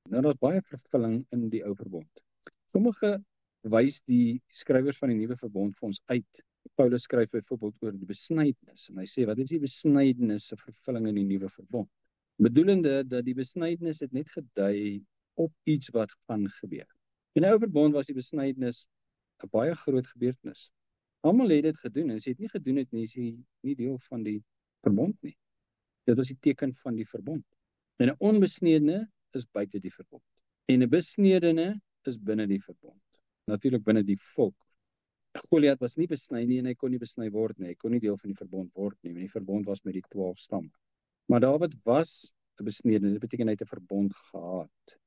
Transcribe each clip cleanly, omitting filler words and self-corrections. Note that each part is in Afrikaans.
Nou, daar's baie vervulling in die ou verbond. Sommige wys die skrywers van die nuwe verbond vir ons uit. Paulus skryf byvoorbeeld oor die besnydenis, en hy sê, wat is die besnydenis se vervulling in die nuwe verbond? Bedoelende dat die besnydenis het net gedui op iets wat gaan gebeur. In die ou verbond was die besnydenis 'n baie groot gebeurtenis. Almal het dit gedoen, en as jy dit nie gedoen het nie, is jy nie deel van die verbond nie. Dit was die teken van die verbond. En 'n onbesnedene is buite die verbond. En 'n besnedene is binne die verbond. Natuurlik binne die volk. Goliat was nie besny nie en hy kon nie besny word nie. Hy kon nie deel van die verbond word nie, want die verbond was met die 12 stamme. Maar Dawid was 'n besnedene, dit beteken hy het 'n verbond gehad.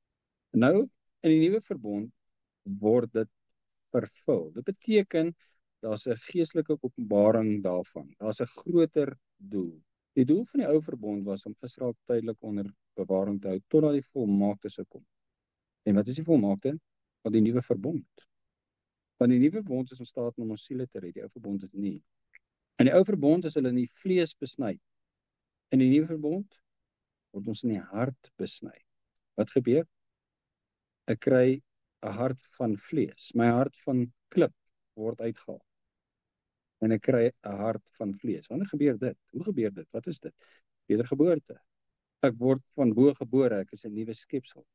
Nou, in die nuwe verbond word dit vervul. Dit beteken, daar's 'n geestelike openbaring daarvan. Daar's 'n groter doel. Die doel van die ou verbond was om Israel tydelik onder bewaring te hou, totdat die volmaakte sou kom. En wat is die volmaakte? Want die nuwe verbond. Want die nuwe verbond is in staat om ons siele te red, die ou verbond is nie. In die ou verbond is hulle in die vlees besny. In die nuwe verbond word ons in die hart besny. Wat gebeur? Ek kry 'n hart van vlees. My hart van klip word uitgehaal. En ek kry 'n hart van vlees. Wanneer gebeur dit? Hoe gebeur dit? Wat is dit? Wedergeboorte. Ek word van bo gebore, ek is 'n nuwe skepsel.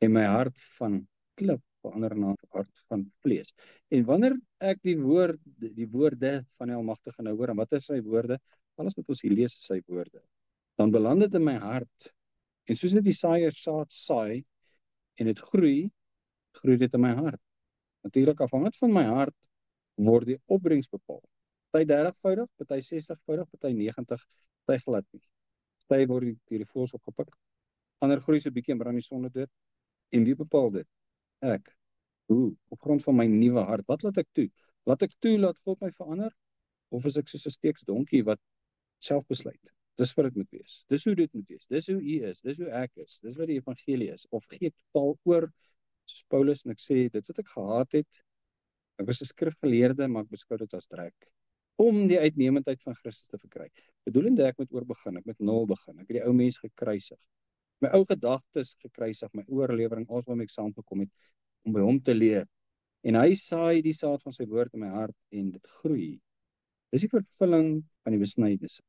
En my hart van klip verander na 'n hart van vlees. En wanneer ek die woorde van die Almagtige nou hoor, en wat is sy woorde? Alles wat ons hier lees is sy woorde. Dan beland dit in my hart. En soos dit die saaiër saad saai en dit groei dit in my hart. Natuurlik afhangend van my hart word die opbrengs bepaal. Party 30voudig, party 60voudig, party 90, party glad nie. Party word deur die voëls opgepik. Ander groei so 'n bietjie en brand die sonde dood. En wie bepaal dit? Ek. Hoe? Op grond van my nuwe hart. Wat laat ek toe? Laat ek toe laat God my verander? Of is ek soos 'n steeksdonkie wat self besluit? Dis wat dit moet wees. Dis hoe dit moet wees. Dis hoe u is. Dis hoe ek is. Dis wat die evangelie is. Of gee ek totaal oor, soos Paulus, en ek sê, dit wat ek gehad het, ek was 'n skrifgeleerde, maar ek beskou dit as drek, om die uitnemendheid van Christus te verkry. Bedoelende ek moet oorbegin, ek moet nul begin. Ek het die ou mens gekruisig. My ou gedagtes gekruisig, my oorlewering, alles waarmee ek saamgekom het, om by hom te leer. En hy saai die saad van sy woord in my hart en dit groei. Dis die vervulling van die besnydenis.